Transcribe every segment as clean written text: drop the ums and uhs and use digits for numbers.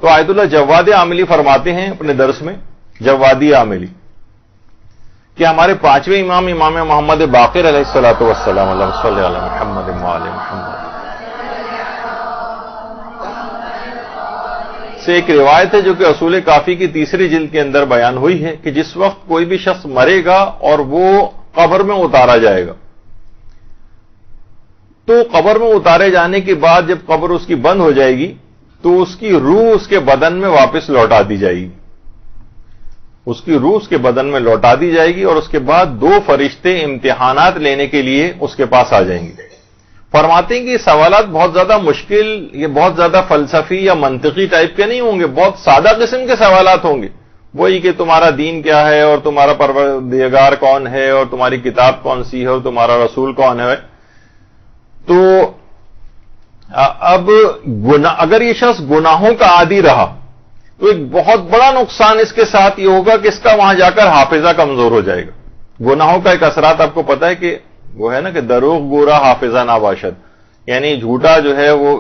تو آیت اللہ جواد عاملی فرماتے ہیں اپنے درس میں، جوادی عاملی، کہ ہمارے پانچویں امام محمد باقر علیہ الصلوۃ والسلام، اللہم صلی علی محمد وآل محمد، سے ایک روایت ہے جو کہ اصول کافی کی تیسری جلد کے اندر بیان ہوئی ہے کہ جس وقت کوئی بھی شخص مرے گا اور وہ قبر میں اتارا جائے گا، تو قبر میں اتارے جانے کے بعد جب قبر اس کی بند ہو جائے گی تو اس کی روح اس کے بدن میں واپس لوٹا دی جائے گی، اس کی روح اس کے بدن میں لوٹا دی جائے گی، اور اس کے بعد دو فرشتے امتحانات لینے کے لیے اس کے پاس آ جائیں گے۔ فرماتے ہیں کہ یہ سوالات بہت زیادہ مشکل، یہ بہت زیادہ فلسفی یا منطقی ٹائپ کے نہیں ہوں گے، بہت سادہ قسم کے سوالات ہوں گے، وہی کہ تمہارا دین کیا ہے، اور تمہارا پروردگار کون ہے، اور تمہاری کتاب کون سی ہے، اور تمہارا رسول کون ہے۔ تو اب اگر یہ شخص گناہوں کا عادی رہا تو ایک بہت بڑا نقصان اس کے ساتھ یہ ہوگا کہ اس کا وہاں جا کر حافظہ کمزور ہو جائے گا۔ گناہوں کا ایک اثرات آپ کو پتا ہے کہ وہ ہے نا کہ دروغ گورا حافظہ ناباشد، یعنی جھوٹا جو ہے وہ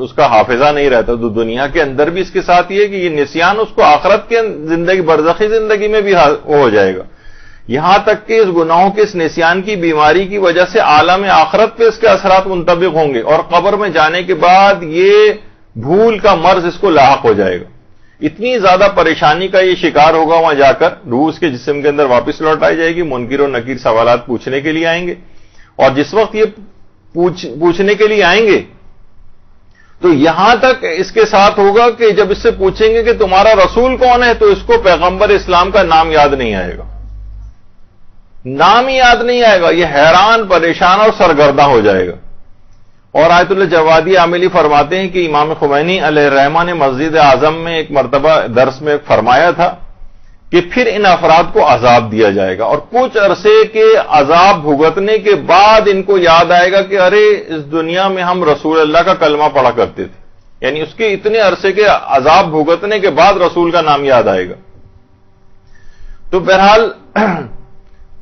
اس کا حافظہ نہیں رہتا۔ تو دنیا کے اندر بھی اس کے ساتھ یہ کہ یہ نسیان اس کو آخرت کے زندگی، برزخی زندگی میں بھی ہو جائے گا، یہاں تک کہ اس گناہوں کے اس نسیان کی بیماری کی وجہ سے عالم آخرت پہ اس کے اثرات منطبق ہوں گے، اور قبر میں جانے کے بعد یہ بھول کا مرض اس کو لاحق ہو جائے گا۔ اتنی زیادہ پریشانی کا یہ شکار ہوگا، وہاں جا کر روح اس کے جسم کے اندر واپس لوٹائی جائے گی، منکر و نکیر سوالات پوچھنے کے لیے آئیں گے، اور جس وقت یہ پوچھنے کے لیے آئیں گے تو یہاں تک اس کے ساتھ ہوگا کہ جب اس سے پوچھیں گے کہ تمہارا رسول کون ہے، تو اس کو پیغمبر اسلام کا نام یاد نہیں آئے گا، نام ہی یاد نہیں آئے گا، یہ حیران، پریشان اور سرگرداں ہو جائے گا۔ اور آیت اللہ جوادی عاملی فرماتے ہیں کہ امام خمینی علیہ الرحمہ نے مسجد اعظم میں ایک مرتبہ درس میں فرمایا تھا کہ پھر ان افراد کو عذاب دیا جائے گا، اور کچھ عرصے کے عذاب بھگتنے کے بعد ان کو یاد آئے گا کہ ارے اس دنیا میں ہم رسول اللہ کا کلمہ پڑھا کرتے تھے، یعنی اس کے اتنے عرصے کے عذاب بھگتنے کے بعد رسول کا نام یاد آئے گا۔ تو بہرحال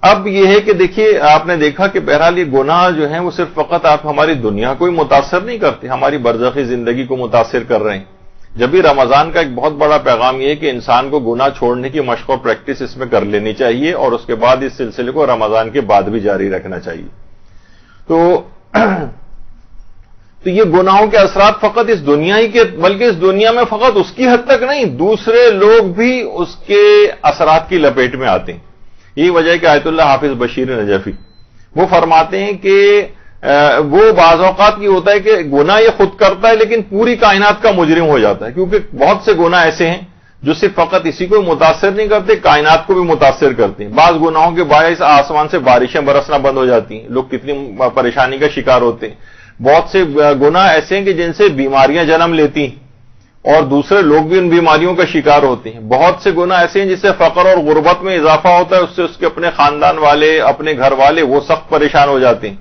اب یہ ہے کہ دیکھیے، آپ نے دیکھا کہ بہرحال یہ گناہ جو ہیں وہ صرف فقط آپ ہماری دنیا کو ہی متاثر نہیں کرتے، ہماری برزخی زندگی کو متاثر کر رہے ہیں۔ جب بھی رمضان کا ایک بہت بڑا پیغام یہ ہے کہ انسان کو گناہ چھوڑنے کی مشق و پریکٹس اس میں کر لینی چاہیے، اور اس کے بعد اس سلسلے کو رمضان کے بعد بھی جاری رکھنا چاہیے۔ تو یہ گناہوں کے اثرات فقط اس دنیا ہی کے، بلکہ اس دنیا میں فقط اس کی حد تک نہیں، دوسرے لوگ بھی اس کے اثرات کی لپیٹ میں آتے ہیں۔ یہی وجہ ہے کہ آیت اللہ حافظ بشیر نجفی وہ فرماتے ہیں کہ وہ بعض اوقات یہ ہوتا ہے کہ گناہ یہ خود کرتا ہے لیکن پوری کائنات کا مجرم ہو جاتا ہے، کیونکہ بہت سے گناہ ایسے ہیں جو صرف فقط اسی کو متاثر نہیں کرتے، کائنات کو بھی متاثر کرتے ہیں۔ بعض گناہوں کے باعث آسمان سے بارشیں برسنا بند ہو جاتی ہیں، لوگ کتنی پریشانی کا شکار ہوتے ہیں۔ بہت سے گناہ ایسے ہیں کہ جن سے بیماریاں جنم لیتی ہیں اور دوسرے لوگ بھی ان بیماریوں کا شکار ہوتے ہیں۔ بہت سے گناہ ایسے ہیں جس سے فقر اور غربت میں اضافہ ہوتا ہے، اس سے اس کے اپنے خاندان والے، اپنے گھر والے وہ سخت پریشان ہو جاتے ہیں۔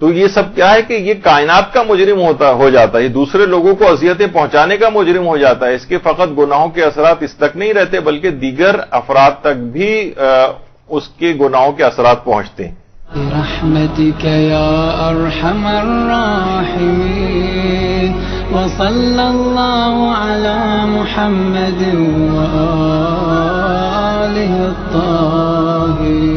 تو یہ سب کیا ہے کہ یہ کائنات کا مجرم ہو جاتا ہے، یہ دوسرے لوگوں کو اذیتیں پہنچانے کا مجرم ہو جاتا ہے۔ اس کے فقط گناہوں کے اثرات اس تک نہیں رہتے بلکہ دیگر افراد تک بھی اس کے گناہوں کے اثرات پہنچتے ہیں۔ برحمتك يا أرحم الراحمين وصلى الله على محمد وآله الطاهرين